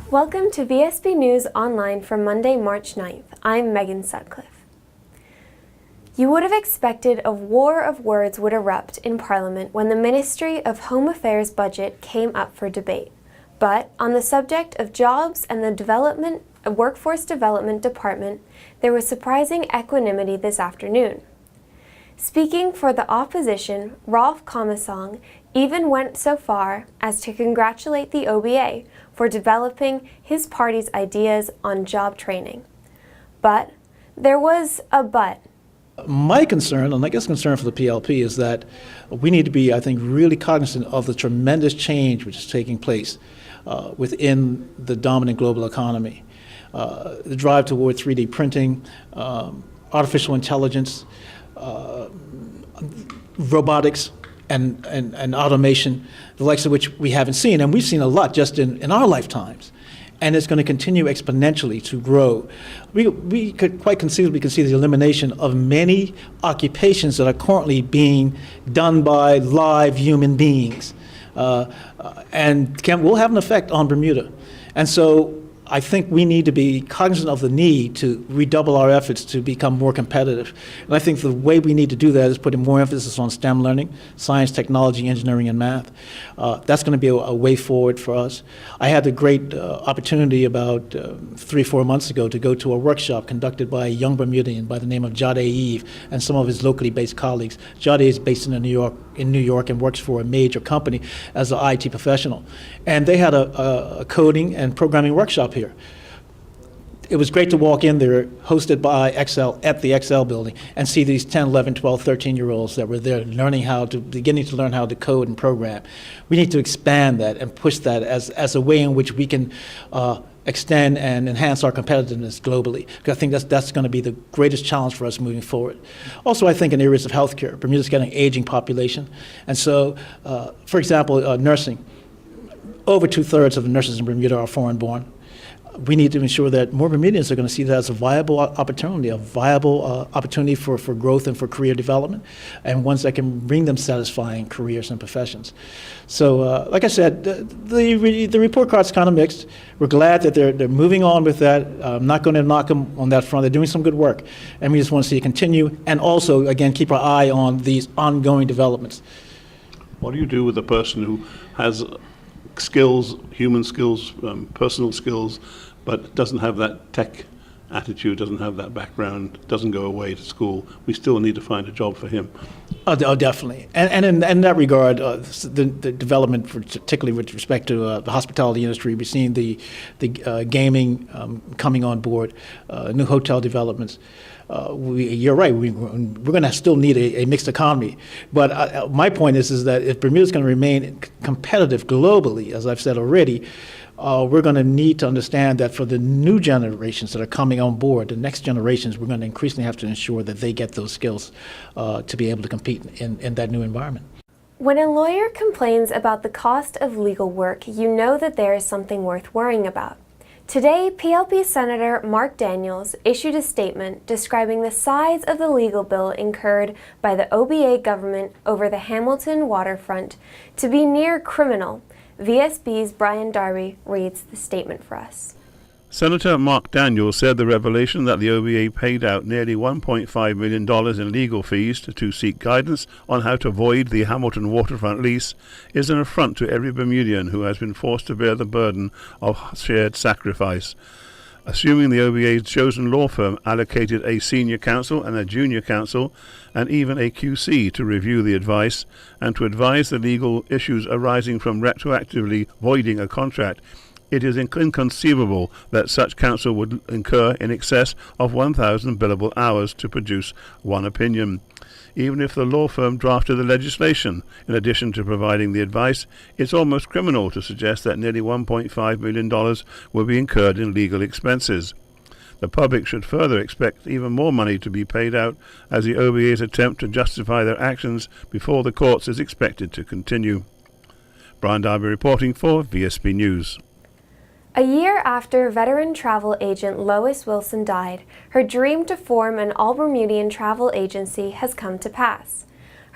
Welcome to Vsb News Online for Monday, March 9th. I'm Megan Sutcliffe. You would have expected a war of words would erupt in Parliament when the Ministry of Home Affairs budget came up for debate. But on the subject of jobs and the Workforce Development Department, there was surprising equanimity this afternoon. Speaking for the opposition, Rolf Kommesong even went so far as to congratulate the OBA for developing his party's ideas on job training. But there was a but. My concern, and I guess concern for the PLP, is that we need to be, I think, really cognizant of the tremendous change which is taking place within the dominant global economy. The drive toward 3D printing, artificial intelligence, robotics, and automation, the likes of which we haven't seen. And we've seen a lot just in our lifetimes. And it's going to continue exponentially to grow. We could quite conceivably see the elimination of many occupations that are currently being done by live human beings. And will have an effect on Bermuda. And so I think we need to be cognizant of the need to redouble our efforts to become more competitive. And I think the way we need to do that is putting more emphasis on STEM learning, science, technology, engineering, and math. That's going to be a way forward for us. I had the great opportunity about 3-4 months ago to go to a workshop conducted by a young Bermudian by the name of Jade Eve and some of his locally based colleagues. Jade is based in New York and works for a major company as an IT professional. And they had a coding and programming workshop here. It was great to walk in there, hosted by Excel at the Excel building, and see these 10, 11, 12, 13-year-olds that were there beginning to learn how to code and program. We need to expand that and push that as a way in which we can extend and enhance our competitiveness globally. Because I think that's going to be the greatest challenge for us moving forward. Also, I think in areas of healthcare, Bermuda's got an aging population. And so, for example, nursing. Over 2/3 of the nurses in Bermuda are foreign-born. We need to ensure that more Bermudians are going to see that as a viable opportunity for growth and for career development, and ones that can bring them satisfying careers and professions. So, like I said, the report card's kind of mixed. We're glad that they're moving on with that. I'm not going to knock them on that front. They're doing some good work, and we just want to see it continue, and also, again, keep our eye on these ongoing developments. What do you do with a person who has skills, human skills, personal skills, but doesn't have that tech attitude, doesn't have that background, doesn't go away to school? We still need to find a job for him. Oh, definitely. And in that regard, the development, particularly with respect to the hospitality industry, we've seen the gaming coming on board, new hotel developments. You're right, we're going to still need a mixed economy. But my point is that if Bermuda's going to remain competitive globally, as I've said already, we're going to need to understand that for the new generations that are coming on board, the next generations, we're going to increasingly have to ensure that they get those skills to be able to compete in that new environment. When a lawyer complains about the cost of legal work, you know that there is something worth worrying about. Today, PLP Senator Mark Daniels issued a statement describing the size of the legal bill incurred by the OBA government over the Hamilton waterfront to be near criminal. VSB's Brian Darby reads the statement for us. Senator Mark Daniels said the revelation that the OBA paid out nearly $1.5 million in legal fees to seek guidance on how to void the Hamilton waterfront lease is an affront to every Bermudian who has been forced to bear the burden of shared sacrifice. Assuming the OBA's chosen law firm allocated a senior counsel and a junior counsel and even a QC to review the advice and to advise the legal issues arising from retroactively voiding a contract, it is inconceivable that such counsel would incur in excess of 1,000 billable hours to produce one opinion. Even if the law firm drafted the legislation, in addition to providing the advice, it's almost criminal to suggest that nearly $1.5 million will be incurred in legal expenses. The public should further expect even more money to be paid out, as the OBA's attempt to justify their actions before the courts is expected to continue. Brian Darby reporting for Vsb News. A year after veteran travel agent Lois Wilson died, her dream to form an all-Bermudian travel agency has come to pass.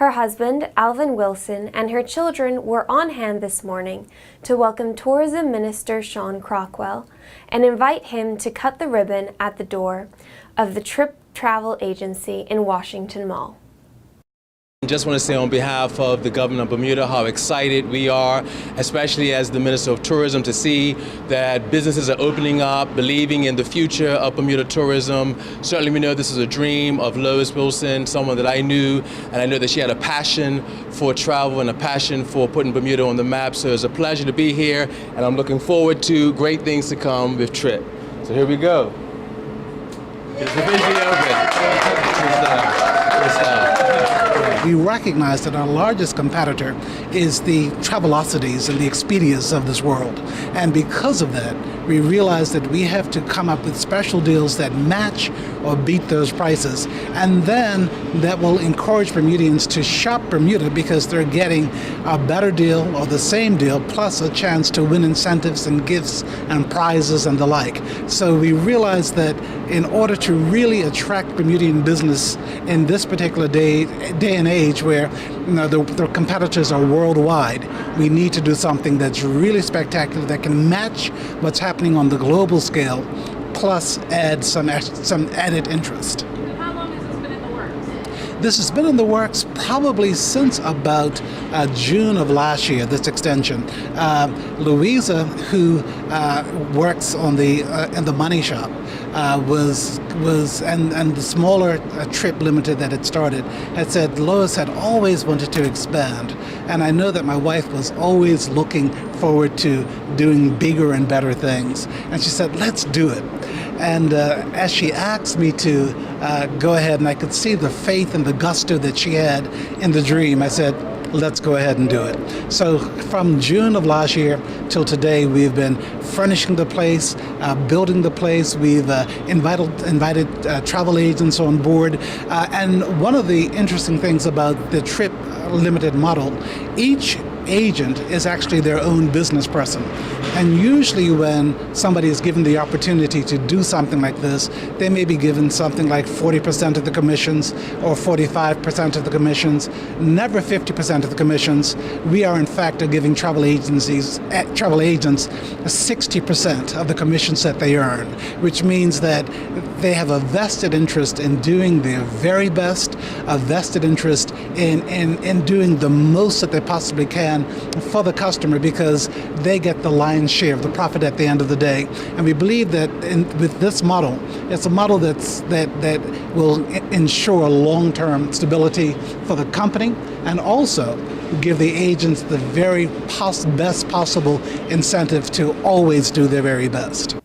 Her husband, Alvin Wilson, and her children were on hand this morning to welcome Tourism Minister Sean Crockwell and invite him to cut the ribbon at the door of the Trip Travel Agency in Washington Mall. I just want to say on behalf of the government of Bermuda how excited we are, especially as the Minister of Tourism, to see that businesses are opening up, believing in the future of Bermuda tourism. Certainly we know this is a dream of Lois Wilson, someone that I knew, and I know that she had a passion for travel and a passion for putting Bermuda on the map. So it's a pleasure to be here, and I'm looking forward to great things to come with TRIP. So here we go. It's officially open. We recognize that our largest competitor is the Travelocities and the Expedias of this world. And because of that, we realize that we have to come up with special deals that match or beat those prices. And then that will encourage Bermudians to shop Bermuda because they're getting a better deal or the same deal plus a chance to win incentives and gifts and prizes and the like. So we realize that in order to really attract Bermudian business in this particular day and age where the competitors are worldwide, we need to do something that's really spectacular that can match what's happening on the global scale, plus add some added interest. How long has this been in the works? This has been in the works probably since about June of last year, this extension. Louisa, who works on in the money shop, was and the smaller Trip Limited that had started had said Lois had always wanted to expand, and I know that my wife was always looking forward to doing bigger and better things, and she said, let's do it. And as she asked me to go ahead, and I could see the faith and the gusto that she had in the dream, I said, let's go ahead and do it. So from June of last year till today, we've been furnishing the place, building the place. We've invited travel agents on board. And one of the interesting things about the Trip Limited model, each agent is actually their own business person. And usually when somebody is given the opportunity to do something like this, they may be given something like 40% of the commissions or 45% of the commissions, never 50% of the commissions. We are in fact giving travel agents 60% of the commissions that they earn, which means that they have a vested interest in doing their very best, a vested interest in doing the most that they possibly can for the customer, because they get the lion's share of the profit at the end of the day. And we believe that with this model, it's a model that will ensure long-term stability for the company and also give the agents the very best possible incentive to always do their very best.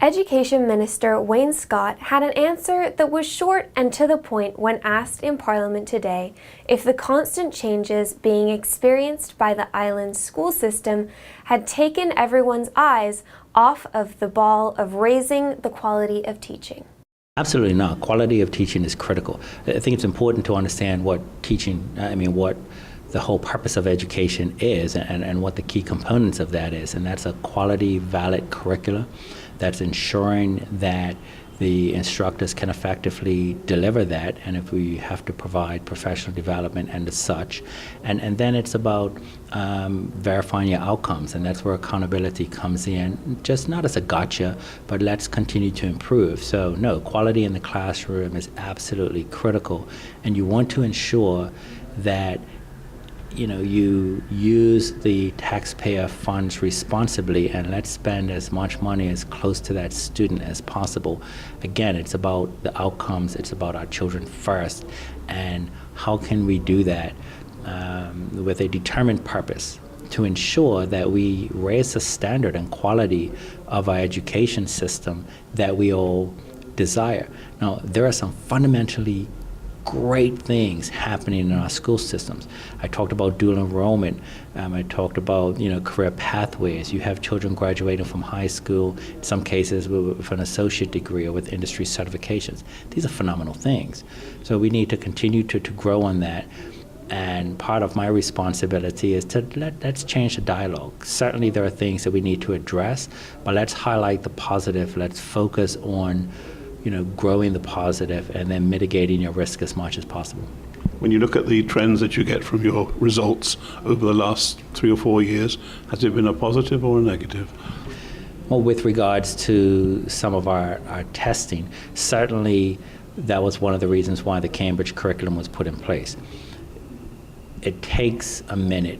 Education Minister Wayne Scott had an answer that was short and to the point when asked in Parliament today if the constant changes being experienced by the island's school system had taken everyone's eyes off of the ball of raising the quality of teaching. Absolutely not. Quality of teaching is critical. I think it's important to understand what what the whole purpose of education is and what the key components of that is, and that's a quality, valid curricula that's ensuring that the instructors can effectively deliver that, and if we have to provide professional development and as such. And then it's about verifying your outcomes, and that's where accountability comes in, just not as a gotcha, but let's continue to improve. So no, quality in the classroom is absolutely critical, and you want to ensure that you use the taxpayer funds responsibly, and let's spend as much money as close to that student as possible. Again, it's about the outcomes, it's about our children first, and how can we do that with a determined purpose to ensure that we raise the standard and quality of our education system that we all desire. Now, there are some fundamentally great things happening in our school systems. I talked about dual enrollment. I talked about career pathways. You have children graduating from high school, in some cases with an associate degree or with industry certifications. These are phenomenal things. So we need to continue to grow on that. And part of my responsibility is to let's change the dialogue. Certainly there are things that we need to address, but let's highlight the positive. Let's focus on growing the positive and then mitigating your risk as much as possible. When you look at the trends that you get from your results over the last 3 or 4 years, has it been a positive or a negative? Well, with regards to some of our testing, certainly that was one of the reasons why the Cambridge curriculum was put in place. It takes a minute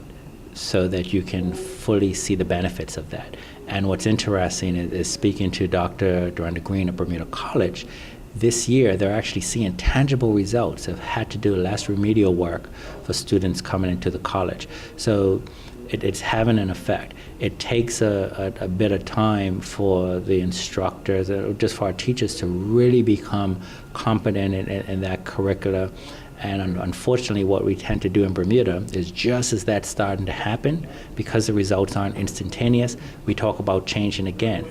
so that you can fully see the benefits of that. And what's interesting is speaking to Dr. Duranda Green at Bermuda College, this year they're actually seeing tangible results. They've had to do less remedial work for students coming into the college. So it's having an effect. It takes a bit of time for the instructors, just for our teachers to really become competent in that curricula. And unfortunately, what we tend to do in Bermuda is just as that's starting to happen, because the results aren't instantaneous, we talk about changing again.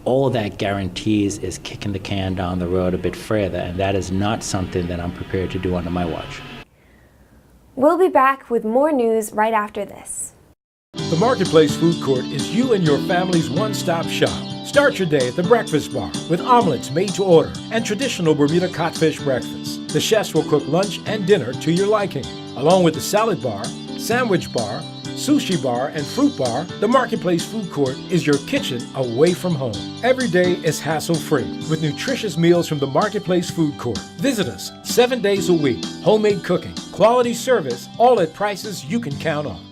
All that guarantees is kicking the can down the road a bit further, and that is not something that I'm prepared to do under my watch. We'll be back with more news right after this. The Marketplace Food Court is you and your family's one-stop shop. Start your day at the Breakfast Bar with omelets made to order and traditional Bermuda codfish breakfast. The chefs will cook lunch and dinner to your liking. Along with the salad bar, sandwich bar, sushi bar, and fruit bar, the Marketplace Food Court is your kitchen away from home. Every day is hassle-free with nutritious meals from the Marketplace Food Court. Visit us 7 days a week. Homemade cooking, quality service, all at prices you can count on.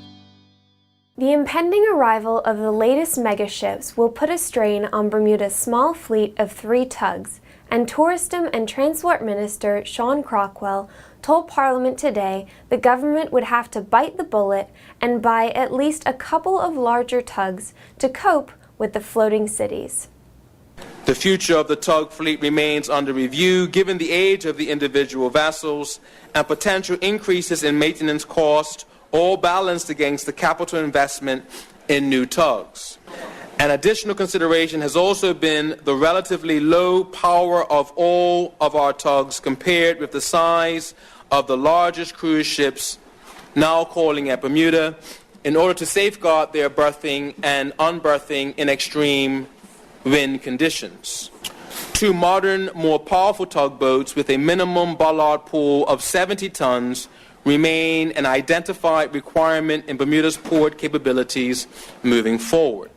The impending arrival of the latest megaships will put a strain on Bermuda's small fleet of 3 tugs, and Tourism and Transport Minister Sean Crockwell told Parliament today the government would have to bite the bullet and buy at least a couple of larger tugs to cope with the floating cities. The future of the tug fleet remains under review given the age of the individual vessels and potential increases in maintenance cost, all balanced against the capital investment in new tugs. An additional consideration has also been the relatively low power of all of our tugs compared with the size of the largest cruise ships now calling at Bermuda in order to safeguard their berthing and unberthing in extreme wind conditions. 2 modern, more powerful tugboats with a minimum bollard pull of 70 tons remain an identified requirement in Bermuda's port capabilities moving forward.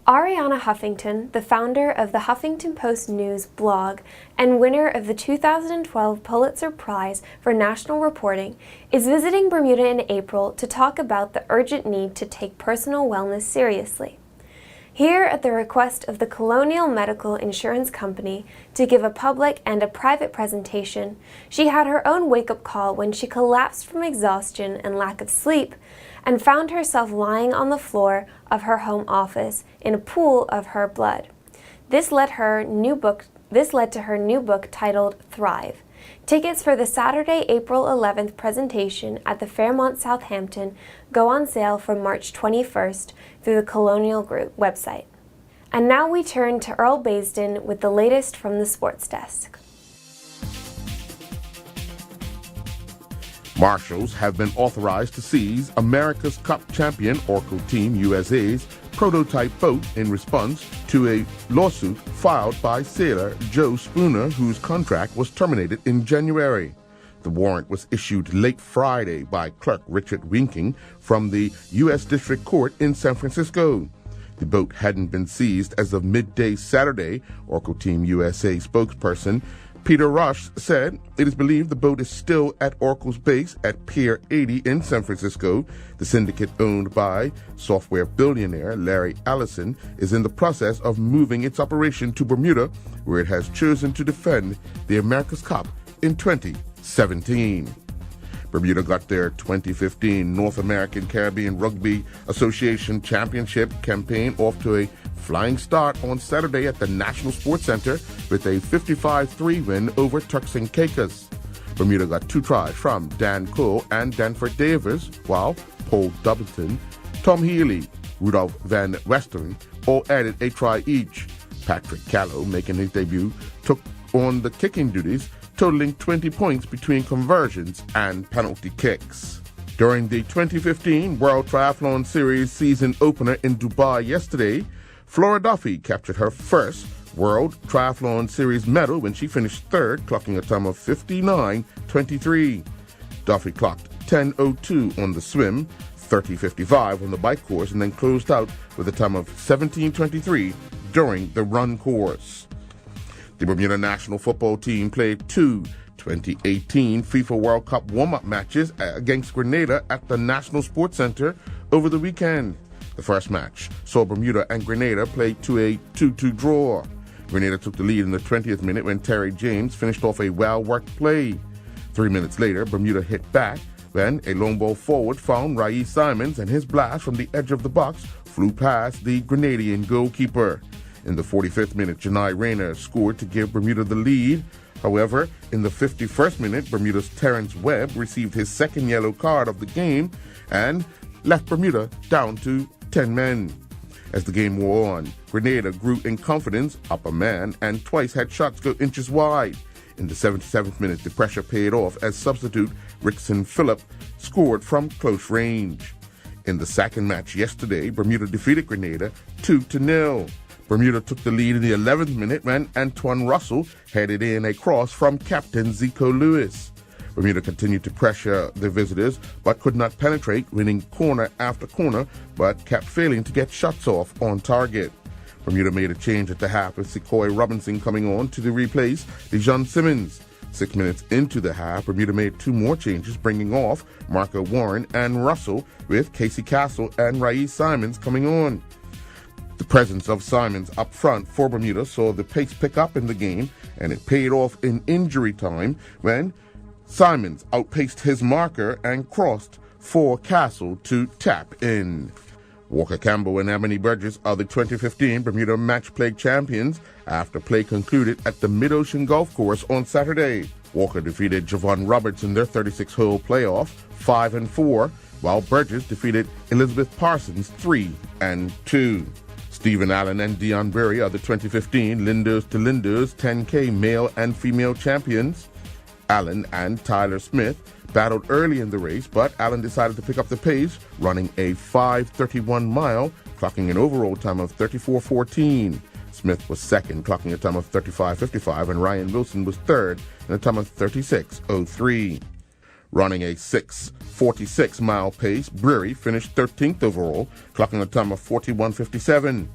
Ariana Huffington, the founder of the Huffington Post News blog and winner of the 2012 Pulitzer Prize for National Reporting, is visiting Bermuda in April to talk about the urgent need to take personal wellness seriously. Here, at the request of the Colonial Medical Insurance Company to give a public and a private presentation, she had her own wake-up call when she collapsed from exhaustion and lack of sleep and found herself lying on the floor of her home office in a pool of her blood. This led to her new book titled Thrive. Tickets for the Saturday, April 11th presentation at the Fairmont Southampton go on sale from March 21st through the Colonial Group website. And now we turn to Earl Baisden with the latest from the sports desk. Marshals have been authorized to seize America's Cup champion Orco Team USA's prototype boat in response to a lawsuit filed by sailor Joe Spooner, whose contract was terminated in January. The warrant was issued late Friday by Clerk Richard Winking from the U.S. District Court in San Francisco. The boat hadn't been seized as of midday Saturday. Orco Team USA spokesperson Peter Rush said it is believed the boat is still at Orco's base at Pier 80 in San Francisco. The syndicate owned by software billionaire Larry Ellison is in the process of moving its operation to Bermuda, where it has chosen to defend the America's Cup in 2017. Bermuda got their 2015 North American Caribbean Rugby Association Championship campaign off to a flying start on Saturday at the National Sports Center with a 55-3 win over Turks and Caicos. Bermuda got 2 tries from Dan Cole and Danford Davis, while Paul Doubleton, Tom Healy, Rudolph Van Westeren all added a try each. Patrick Callow, making his debut, took on the kicking duties, totaling 20 points between conversions and penalty kicks. During the 2015 World Triathlon Series season opener in Dubai yesterday, Flora Duffy captured her first World Triathlon Series medal when she finished third, clocking a time of 59.23. Duffy clocked 10:02 on the swim, 30:55 on the bike course, and then closed out with a time of 17:23 during the run course. The Bermuda national football team played two 2018 FIFA World Cup warm-up matches against Grenada at the National Sports Center over the weekend. The first match saw Bermuda and Grenada play to a 2-2 draw. Grenada took the lead in the 20th minute when Terry James finished off a well-worked play. 3 minutes later, Bermuda hit back when a long ball forward found Raees Simons, and his blast from the edge of the box flew past the Grenadian goalkeeper. In the 45th minute, Janai Rayner scored to give Bermuda the lead. However, in the 51st minute, Bermuda's Terrence Webb received his second yellow card of the game and left Bermuda down to 10 men. As the game wore on, Grenada grew in confidence, up a man, and twice had shots go inches wide. In the 77th minute, the pressure paid off as substitute Rickson Phillip scored from close range. In the second match yesterday, Bermuda defeated Grenada 2-0. Bermuda took the lead in the 11th minute when Antoine Russell headed in a cross from captain Zico Lewis. Bermuda continued to pressure the visitors but could not penetrate, winning corner after corner, but kept failing to get shots off on target. Bermuda made a change at the half with Sequoia Robinson coming on to replace Dejon Simmons. 6 minutes into the half, Bermuda made two more changes, bringing off Marco Warren and Russell, with Casey Castle and Raees Simons coming on. The presence of Simons up front for Bermuda saw the pace pick up in the game, and it paid off in injury time when Simons outpaced his marker and crossed for Castle to tap in. Walker Campbell and Ebony Burgess are the 2015 Bermuda Match Play champions after play concluded at the Mid-Ocean Golf Course on Saturday. Walker defeated Javon Roberts in their 36-hole playoff, 5-4, while Burgess defeated Elizabeth Parsons, 3-2. Stephen Allen and Dion Berry are the 2015 Lindos to Lindos 10K male and female champions. Allen and Tyler Smith battled early in the race, but Allen decided to pick up the pace, running a 5:31 mile, clocking an overall time of 34:14. Smith was second, clocking a time of 35:55, and Ryan Wilson was third in a time of 36:03. Running a 6:46 mile pace, Brewery finished 13th overall, clocking a time of 41:57.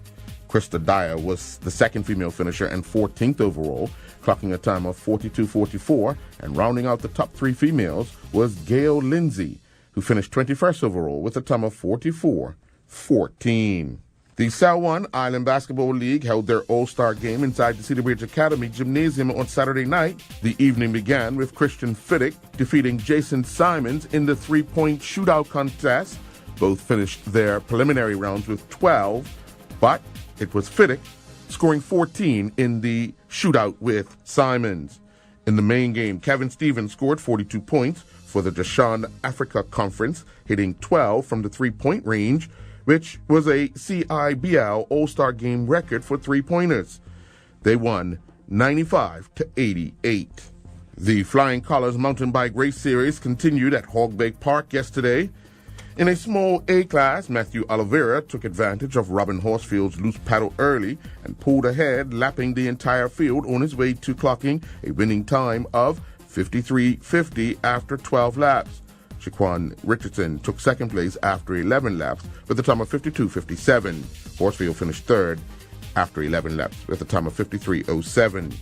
Krista Dyer was the second female finisher and 14th overall, clocking a time of 42:44, and rounding out the top three females was Gail Lindsay, who finished 21st overall with a time of 44:14. The Sal 1 Island Basketball League held their All-Star game inside the Cedar Bridge Academy Gymnasium on Saturday night. The evening began with Christian Fiddick defeating Jason Simons in the three-point shootout contest. Both finished their preliminary rounds with 12, but it was Fiddick scoring 14 in the shootout with Simons. In the main game, Kevin Stevens scored 42 points for the Deshaun Africa Conference, hitting 12 from the three-point range, which was a CIBL All-Star Game record for three-pointers. They won 95-88. The Flying Colors Mountain Bike Race Series continued at Hog Bay Park yesterday. In a small A class, Matthew Oliveira took advantage of Robin Horsfield's loose paddle early and pulled ahead, lapping the entire field on his way to clocking a winning time of 53:50 after 12 laps. Shaquan Richardson took second place after 11 laps with a time of 52:57. Horsfield finished third after 11 laps with a time of 53:07.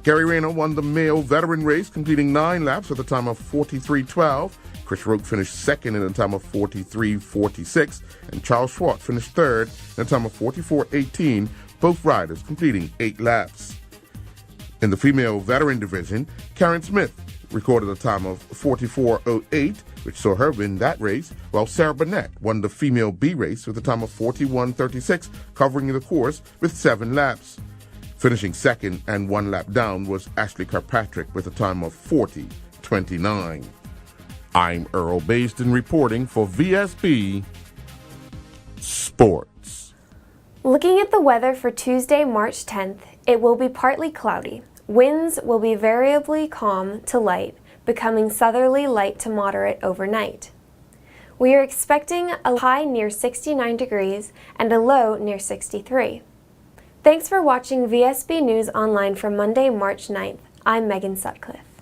Gary Rayner won the male veteran race, completing 9 laps with a time of 43:12. Chris Roke finished second in a time of 43:46, and Charles Schwartz finished third in a time of 44:18, both riders completing 8 laps. In the female veteran division, Karen Smith recorded a time of 44:08, which saw her win that race, while Sarah Burnett won the female B race with a time of 41:36, covering the course with 7 laps. Finishing second and 1 lap down was Ashley Kirkpatrick with a time of 40:29. I'm Earl Basden reporting for VSB Sports. Looking at the weather for Tuesday, March 10th, it will be partly cloudy. Winds will be variably calm to light, becoming southerly light to moderate overnight. We are expecting a high near 69 degrees and a low near 63. Thanks for watching VSB News Online for Monday, March 9th. I'm Megan Sutcliffe.